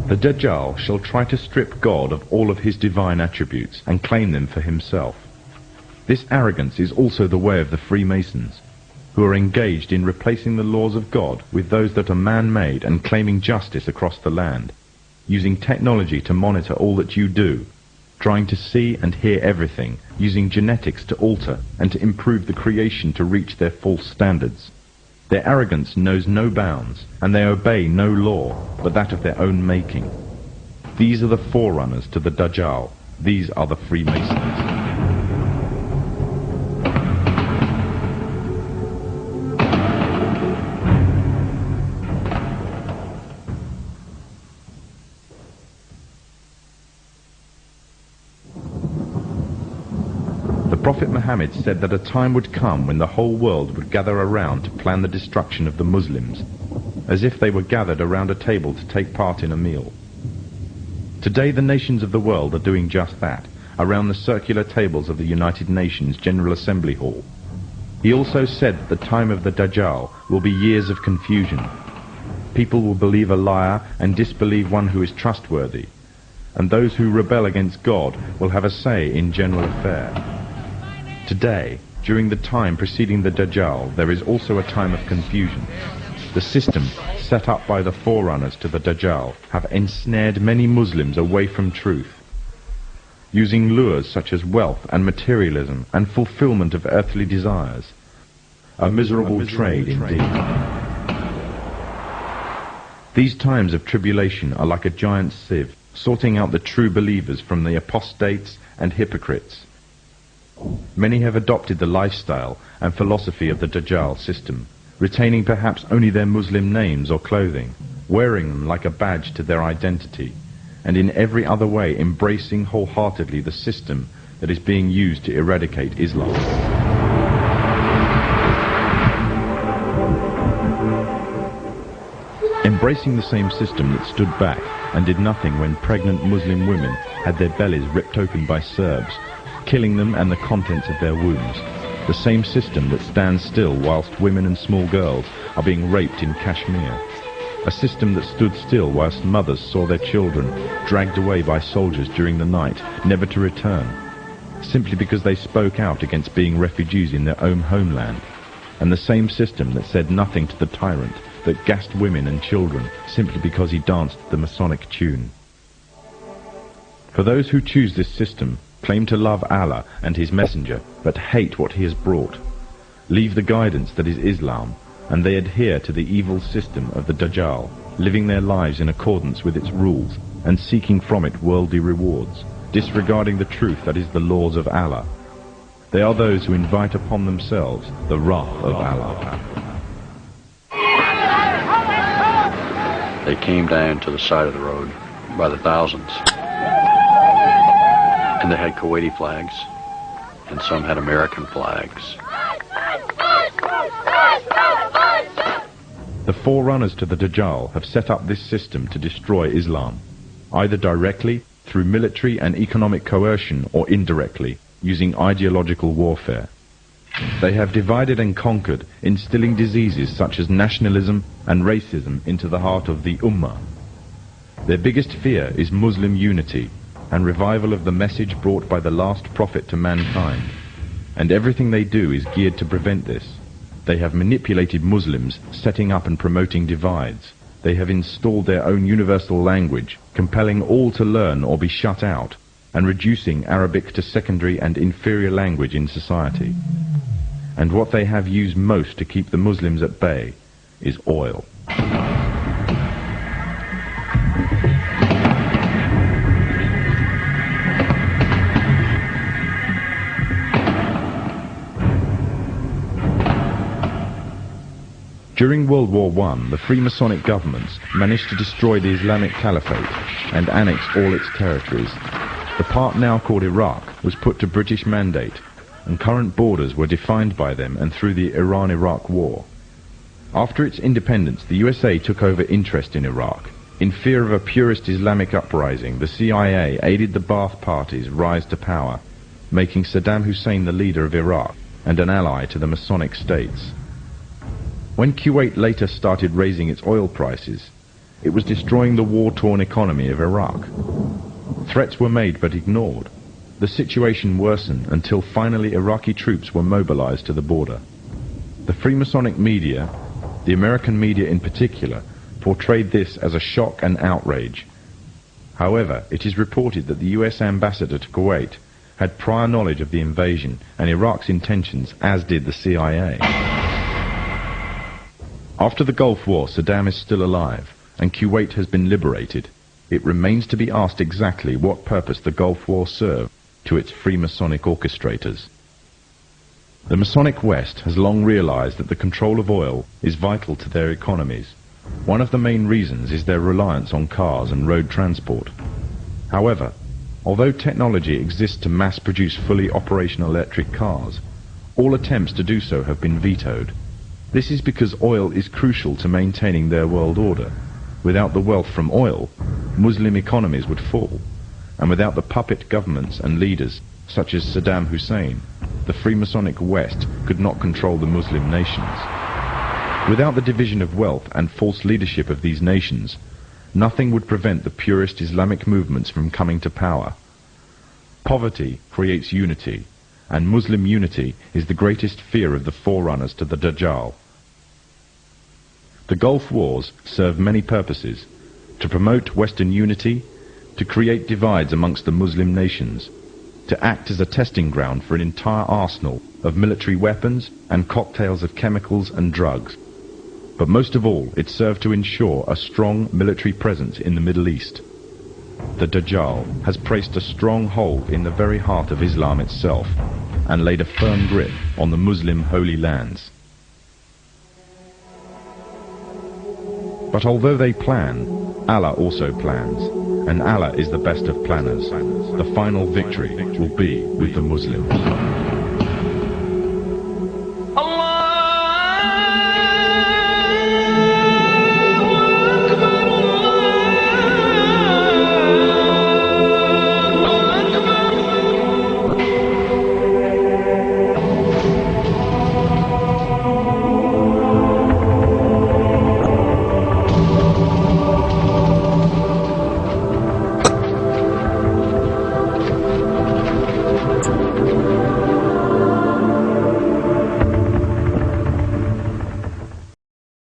The Dajjal shall try to strip God of all of his divine attributes and claim them for himself. This arrogance is also the way of the Freemasons, who are engaged in replacing the laws of God with those that are man-made and claiming justice across the land, using technology to monitor all that you do, trying to see and hear everything, using genetics to alter and to improve the creation to reach their false standards. Their arrogance knows no bounds, and they obey no law but that of their own making. These are the forerunners to the Dajjal. These are the Freemasons. The Prophet Muhammad said that a time would come when the whole world would gather around to plan the destruction of the Muslims, as if they were gathered around a table to take part in a meal. Today the nations of the world are doing just that, around the circular tables of the United Nations General Assembly Hall. He also said that the time of the Dajjal will be years of confusion. People will believe a liar and disbelieve one who is trustworthy, and those who rebel against God will have a say in general affair. Today, during the time preceding the Dajjal, there is also a time of confusion. The system set up by the forerunners to the Dajjal have ensnared many Muslims away from truth, using lures such as wealth and materialism and fulfillment of earthly desires. A miserable trade indeed. These times of tribulation are like a giant sieve, sorting out the true believers from the apostates and hypocrites. Many have adopted the lifestyle and philosophy of the Dajjal system, retaining perhaps only their Muslim names or clothing, wearing them like a badge to their identity, and in every other way embracing wholeheartedly the system that is being used to eradicate Islam. Embracing the same system that stood back and did nothing when pregnant Muslim women had their bellies ripped open by Serbs, killing them and the contents of their wombs. The same system that stands still whilst women and small girls are being raped in Kashmir. A system that stood still whilst mothers saw their children dragged away by soldiers during the night, never to return, simply because they spoke out against being refugees in their own homeland. And the same system that said nothing to the tyrant, that gassed women and children simply because he danced the Masonic tune. For those who choose this system, claim to love Allah and His Messenger, but hate what He has brought, leave the guidance that is Islam, and they adhere to the evil system of the Dajjal, living their lives in accordance with its rules, and seeking from it worldly rewards, disregarding the truth that is the laws of Allah. They are those who invite upon themselves the wrath of Allah. They came down to the side of the road by the thousands. And they had Kuwaiti flags, and some had American flags. The forerunners to the Dajjal have set up this system to destroy Islam, either directly, through military and economic coercion, or indirectly, using ideological warfare. They have divided and conquered, instilling diseases such as nationalism and racism into the heart of the Ummah. Their biggest fear is Muslim unity, and revival of the message brought by the last prophet to mankind. And everything they do is geared to prevent this. They have manipulated Muslims, setting up and promoting divides. They have installed their own universal language, compelling all to learn or be shut out, and reducing Arabic to secondary and inferior language in society. And what they have used most to keep the Muslims at bay is oil. During World War I, the Freemasonic governments managed to destroy the Islamic Caliphate and annex all its territories. The part now called Iraq was put to British mandate, and current borders were defined by them and through the Iran-Iraq War. After its independence, the USA took over interest in Iraq. In fear of a purist Islamic uprising, the CIA aided the Ba'ath Party's rise to power, making Saddam Hussein the leader of Iraq and an ally to the Masonic states. When Kuwait later started raising its oil prices, It was destroying the war-torn economy of Iraq. Threats were made but ignored. The situation worsened until finally Iraqi troops were mobilized to the border. The Freemasonic media, the American media in particular, portrayed this as a shock and outrage. However, it is reported that the US ambassador to Kuwait had prior knowledge of the invasion and Iraq's intentions, as did the CIA. After the Gulf War, Saddam is still alive, and Kuwait has been liberated. It remains to be asked exactly what purpose the Gulf War served to its Freemasonic orchestrators. The Masonic West has long realized that the control of oil is vital to their economies. One of the main reasons is their reliance on cars and road transport. However, although technology exists to mass-produce fully operational electric cars, all attempts to do so have been vetoed. This is because oil is crucial to maintaining their world order. Without the wealth from oil, Muslim economies would fall, and without the puppet governments and leaders, such as Saddam Hussein, the Freemasonic West could not control the Muslim nations. Without the division of wealth and false leadership of these nations, nothing would prevent the purest Islamic movements from coming to power. Poverty creates unity, and Muslim unity is the greatest fear of the forerunners to the Dajjal. The Gulf Wars served many purposes: to promote Western unity, to create divides amongst the Muslim nations, to act as a testing ground for an entire arsenal of military weapons and cocktails of chemicals and drugs. But most of all, it served to ensure a strong military presence in the Middle East. The Dajjal has placed a strong hold in the very heart of Islam itself and laid a firm grip on the Muslim holy lands. But although they plan, Allah also plans, and Allah is the best of planners. The final victory will be with the Muslims.